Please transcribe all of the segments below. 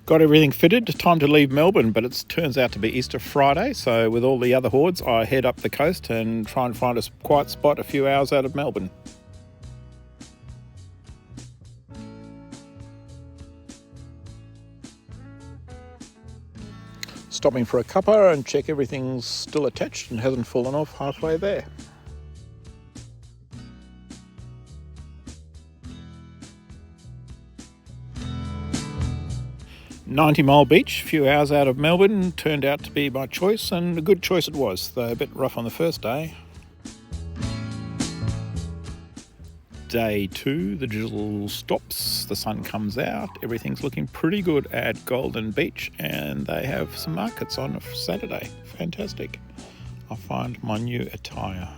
Got everything fitted, time to leave Melbourne, but it turns out to be Easter Friday, so with all the other hordes, I head up the coast and try and find a quiet spot a few hours out of Melbourne. Stopping for a cuppa and check everything's still attached and hasn't fallen off halfway there. 90 Mile Beach, a few hours out of Melbourne, turned out to be my choice, and a good choice it was, though a bit rough on the first day. Day 2, the drizzle stops, the sun comes out, everything's looking pretty good at Golden Beach, and they have some markets on Saturday. Fantastic. I'll find my new attire.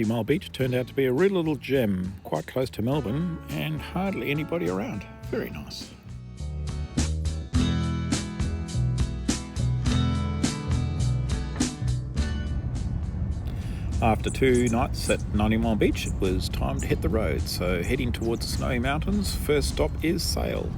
Mile Beach turned out to be a real little gem, quite close to Melbourne and hardly anybody around. Very nice. After 2 nights at 90 Mile Beach, it was time to hit the road, so heading towards the Snowy Mountains, first stop is Sale.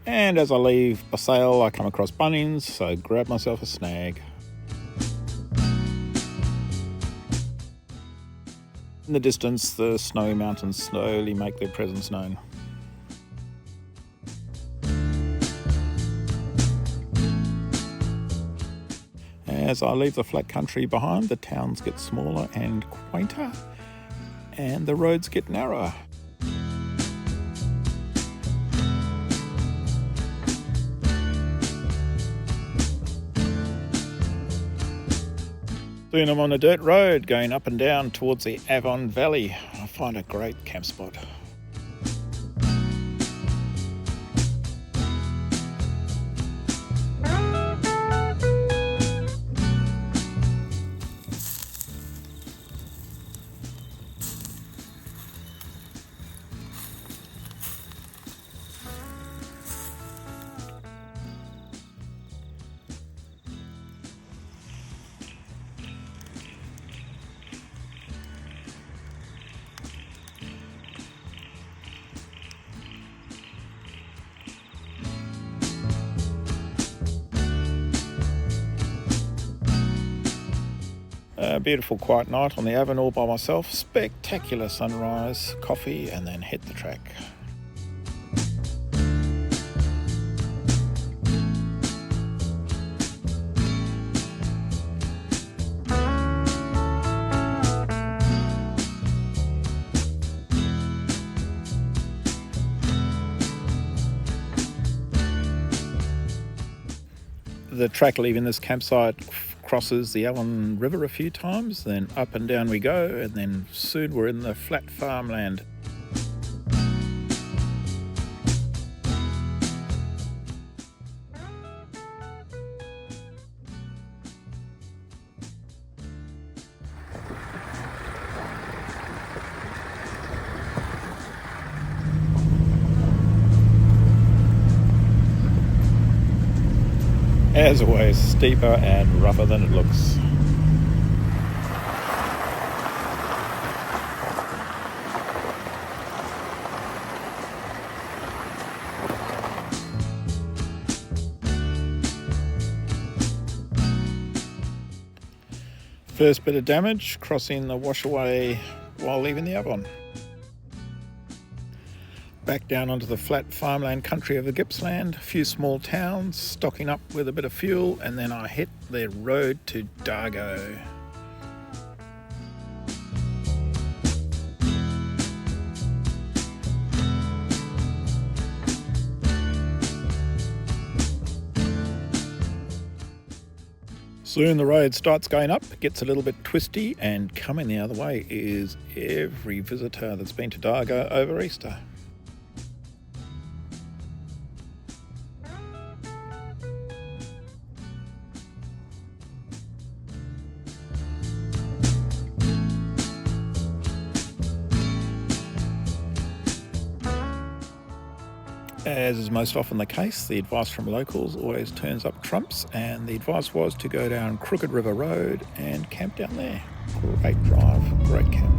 And as I leave Sale, I come across Bunnings, so grab myself a snag. In the distance, the Snowy Mountains slowly make their presence known. As I leave the flat country behind, the towns get smaller and quainter, and the roads get narrower. Soon I'm on a dirt road going up and down towards the Avon Valley. I find a great camp spot. A beautiful quiet night on the Avon all by myself, spectacular sunrise, coffee, and then hit the track. the track leaving this campsite crosses the Avon River a few times, then up and down we go, and then soon we're in the flat farmland. As always, steeper and rougher than it looks. First bit of damage, crossing the washaway while leaving the Avon. Back down onto the flat farmland country of the Gippsland, a few small towns, stocking up with a bit of fuel, and then I hit the road to Dargo. Soon the road starts going up, gets a little bit twisty, and coming the other way is every visitor that's been to Dargo over Easter. As is most often the case, the advice from locals always turns up trumps, and the advice was to go down Crooked River Road and camp down there. Great drive, great camp.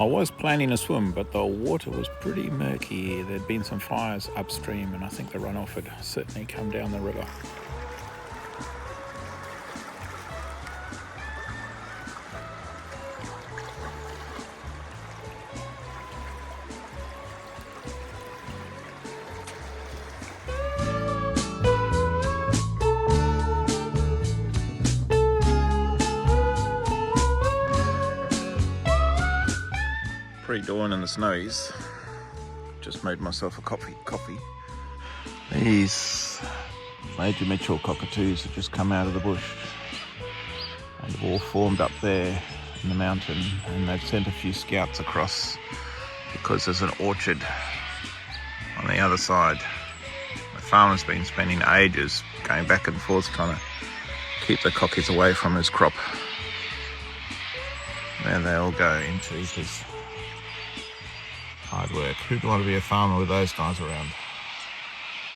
I was planning a swim, but the water was pretty murky. There'd been some fires upstream, and I think the runoff had certainly come down the river. pre-dawn in the snowies. Just made myself a coffee. These Major Mitchell cockatoos have just come out of the bush and have all formed up there in the mountain, and they've sent a few scouts across because there's an orchard on the other side. The farmer's been spending ages going back and forth trying to keep the cockies away from his crop. There they all go into his hard work. Who'd want to be a farmer with those guys around?